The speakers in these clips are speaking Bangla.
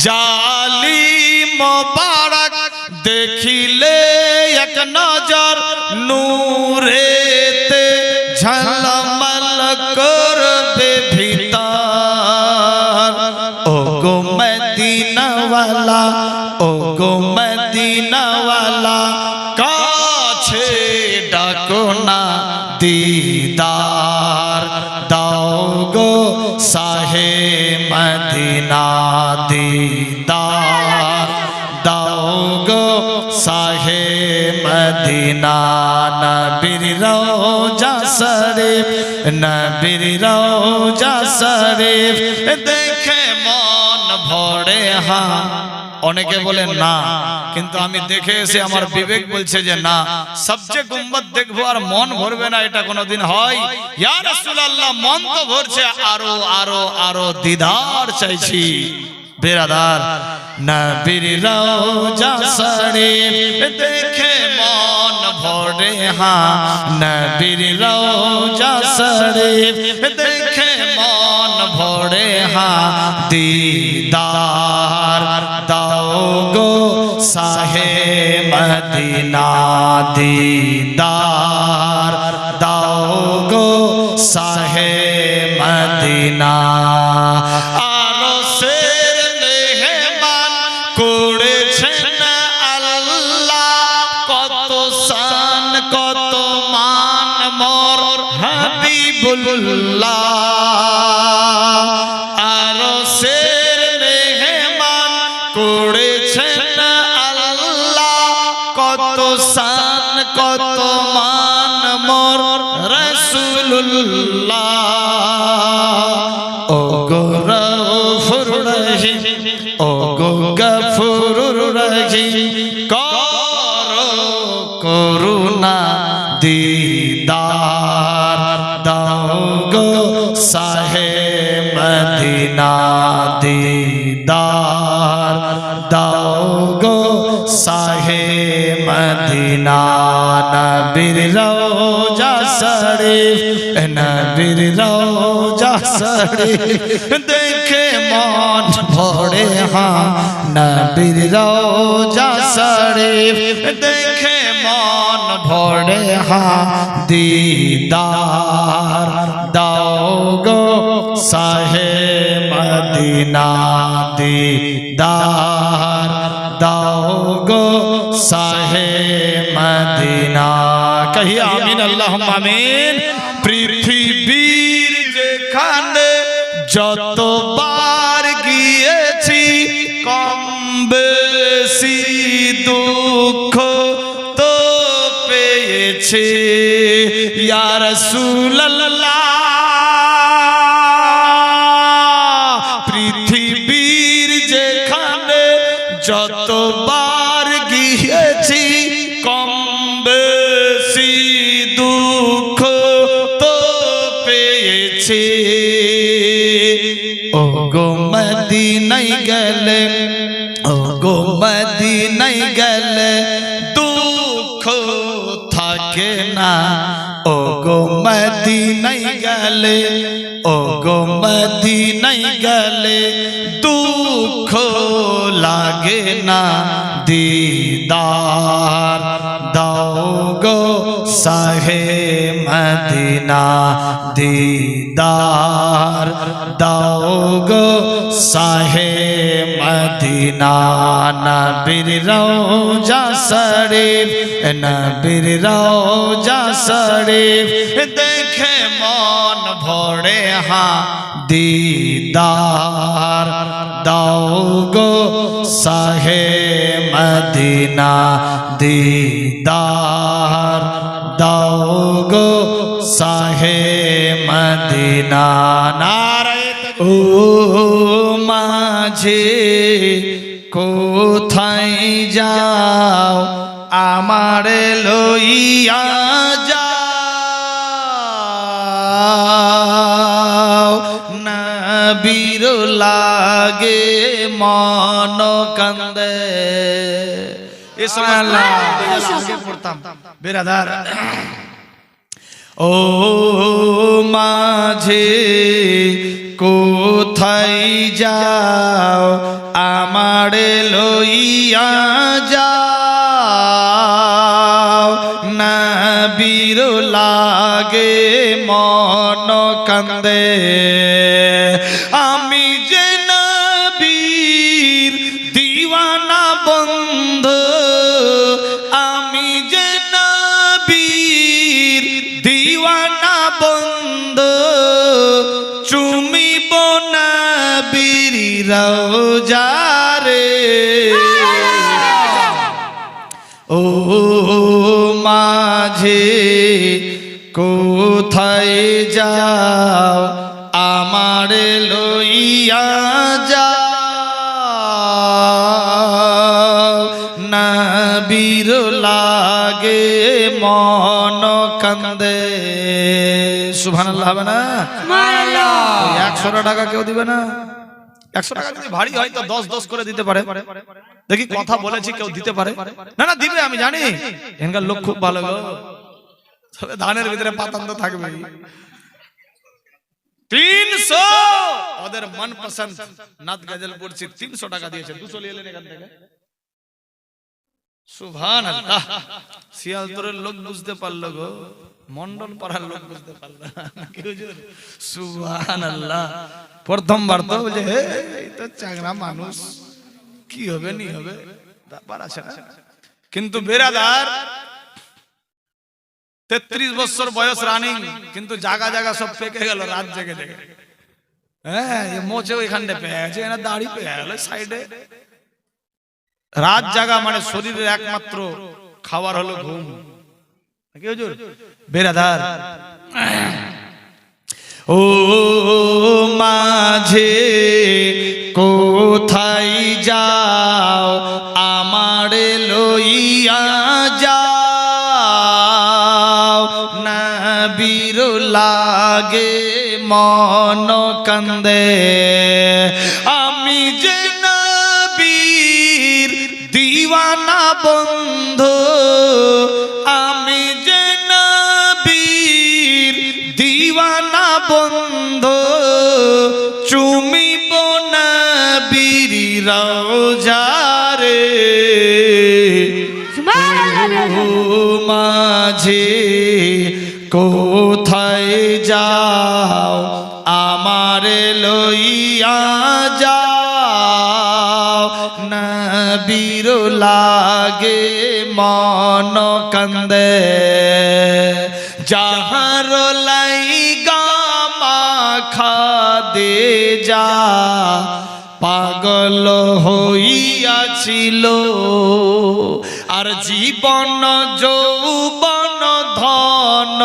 জালি মোবারক দেখিলে এক নজর নূরেতে ঝলমল করবে ভিতর। ও গো মদিনাওয়ালা, ও গো মদিনাওয়ালা, কাছে ডাকো না দিদার দাও গো শাহে মদিনা, দিদার দাও গো শাহে মদিনা। নবীর রওজা শরীফ, নবীর রওজা শরীফ দেখে মন ভরে। হ্যাঁ, অনেকে বলেন না, কিন্তু আমি দেখে এসে আমার বিবেক বলছে যে না, সবচেয়ে গুম্বদ দেখবো আর মন ভরবে না, এটা কোনোদিন হয়? ইয়া রাসূলুল্লাহ, মন তো ভরছে, আরো আরো আরো দিদার চাইছি। বেরাদার, নবীর রওজা শরীফ দেখে মন ভরে। হ্যাঁ, নবীর রওজা শরীফ দেখে মন ভরে। হ্যাঁ, দিদার দাও গো শাহে মদিনা, দিদার দাও গো শাহে মদিনা। আরো শের মেহমান করেছেন আল্লাহ, কত শান কত মান মোর হাবিবুল্লাহ। আরো শের মেহমান করেছেন আল্লাহ, কত শান কত মান মোর রাসূলুল্লাহ। ও গো গফুর রহিম, ও গো গফুর রহিম, করো করুণা দিদার দাও গো শাহে মদিনা, দিদার দাও গো শাহে মদিনা। নবীর রওজা শরীফ, নবীর রওজা শরীফ দেখে মন ভরে। হ্যাঁ, নবীর রওজা শরীফ দেখে মন ভরে। হ্যাঁ, দিদার দাও গো শাহে মদিনা, দিদার দাও গো শাহে মদিনা। কহি আমিন, আল্লাহুম্মা আমিন। পৃথিবীর যেখানে যতবার গিয়েছি, কম বেশি দুঃখ তো পেয়েছি। ইয়া রাসূলুল্লাহ, পৃথিবীর যেখানে যতবার গিয়েছি, কম বেশি দুঃখ তো পেয়েছি। ও গো মদিনায় গেলে, ও গো মদিনায় গেলে দুঃখ থাকে না। ও গো মদিনায় গেলে, ও গো মদিনায় গেলে দুঃখ লাগে না। দিদার দাও গো শাহে মদিনা, দিদার দাও গো শাহে মদিনা। নবীর রওজা শরীফ, নবীর রওজা শরীফ দেখে মন ভরে। হ্যাঁ, দিদার দাও গো শাহে মদিনা, দিদার দাও গো শাহে মদিনা। নারে ও মাঝে কোথায় যাও, আমার লইয়া যাও। নবীর লাগে মন কান্দে। এ সমস্ত পড়তাম বেরাদার। ও মাঝে কোথায় যাও, লইয়া যাও নবীর লাগে মন কান্দে আমি যে নবীর দিওয়ানা বন্ধু আমি যে নবীর দিওয়ানা বন্ধু চুমিব নবীর রওজা রে ও মাঝে কোথায় যাও আমার লইয়া যাও নবীর লাগে মন কান্দে সুবহানাল্লাহ হবে না 100 টাকা কেউ দিবে না 100 টাকা যদি ভারী হয় তো 10 করে দিতে পারে দেখি কথা বলেছি কেউ দিতে পারে না না দিবে আমি জানি এখানকার লোক খুব ভালো গো তবে ধানের ভিতরে পাতান্ত থাকবে 300 ওদের মনপসন্দ নাত গজল পড়ছি 300 টাকা দিয়েছে 200 নিয়ে এলেন এখান থেকে সুবহানাল্লাহ শিয়ালতরের লোক বুঝতে পারলো গো মন্ডল পাড়ার লোক বুঝতে পারলো কি হুজুর সুবহানাল্লাহ প্রথমবার তো বলে এই তো চাংড়া মানুষ কি হবে নি হবে ব্যাপার আছে না কিন্তু বেরাদার 33 বছর বয়স রানিং কিন্তু জায়গা জায়গা সব পেকে গেল রাত জেগে জেগে হ্যাঁ এই মোচে এখানে পেয়ে গেছে এনা দাড়ি পেয়ে গেল সাইডে রাত জাগা মানে শরীরের একমাত্র খাবার হলো ঘুম কি হুজুর বেরাদার ও মাঝে কোথায় যাও আমার লইয়া যাও নবীর লাগে মন কান্দে আমি যে নবীর দিওয়ানা বন্ধু আমি যে নবীর দিওয়ানা বন্ধু চুমিব নবীর রওজা রে মাঝে কোথায় যাও আমার লইয়া যাও নবীর লাগে মন কান্দে যাহার লাইগা মাখা দে যা পাগল হইয়াছিল আর জীবন যৌবন ধন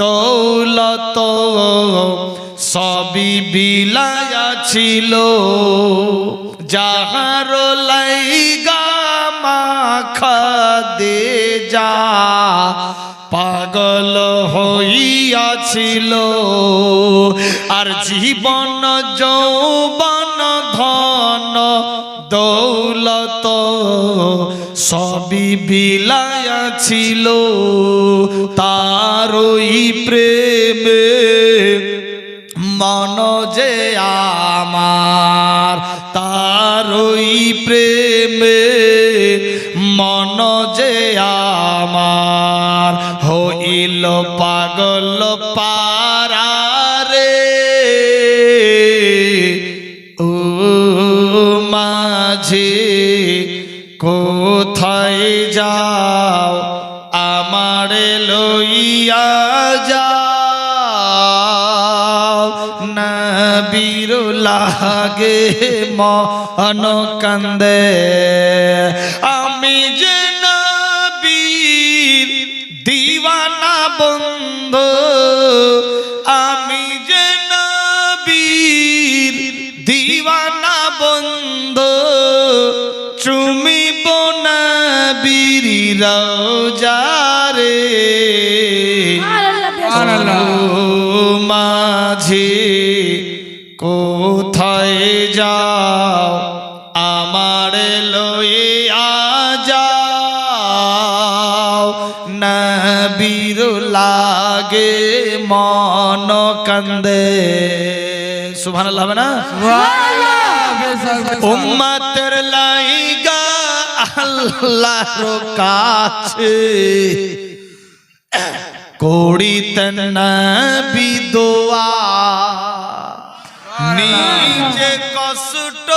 দৌলত সবই বিলাইয়াছিল যাহার লাইগা মাখা দে যা পাগল হইয়াছিল আর জীবন যৌবন ধন দৌলত সবই বিলাইয়াছিল তারই প্রেমে মন যে আমার তারই প্রেমে মন যে আমার হইল পাগল পারা রে ও মাঝে কোথায় যাও আমার লইয়া যাও নবীর লাগে মন কান্দে আমি যে নবীর দিওয়ানা বন্ধু আমি যে নবীর দিওয়ানা বন্ধু চুমিব নবীর রওজা রে মাঝে কোথায় যাও আমার লইয়া যাও নবীর লাগে মন কান্দে সুবহানাল্লাহ হবে না উম্মতের লাইগা আল্লাহর কাছে করিতেন নবী দোয়া নিজে কষ্ট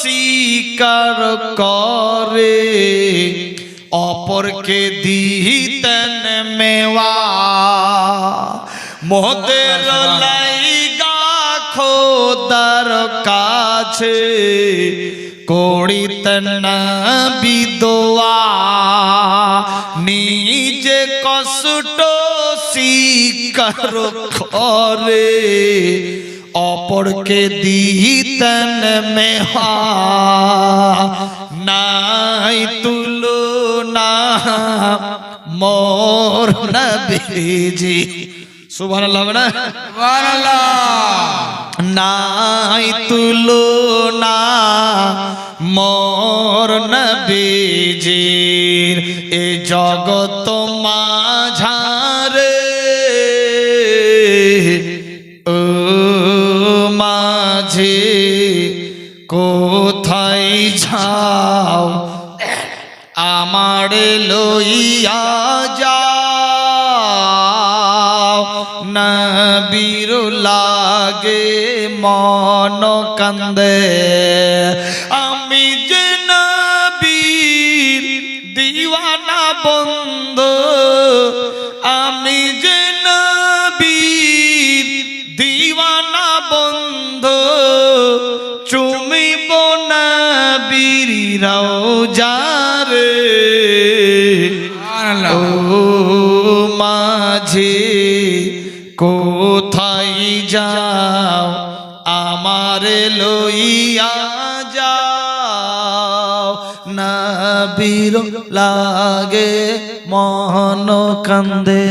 স্বীকার করে অপরকে দিতেন মেওয়া মোদের লাইগা খোদার কাছে করিতেন নবী দোয়া নিজে কষ্ট স্বীকার করে অপরকে দিতেন মেহা নাই তুলনা মোর নবীজি সুবহানাল্লাহ না সুবহানাল্লাহ নাই তুলনা মোর নবীজির এ জগত মাঝারে ও মাঝে কোথায় যাও আমার লইয়া যাও নবীর লাগে মন কান্দে আমি যে নবীর দিওয়ানা বন্ধু আমি যে নবীর দিওয়ানা বন্ধু চুমিব নবীর রওজারে ও মাঝে কোথায় যাও আমার লইয়া যাও নবীর লাগে মন কান্দে।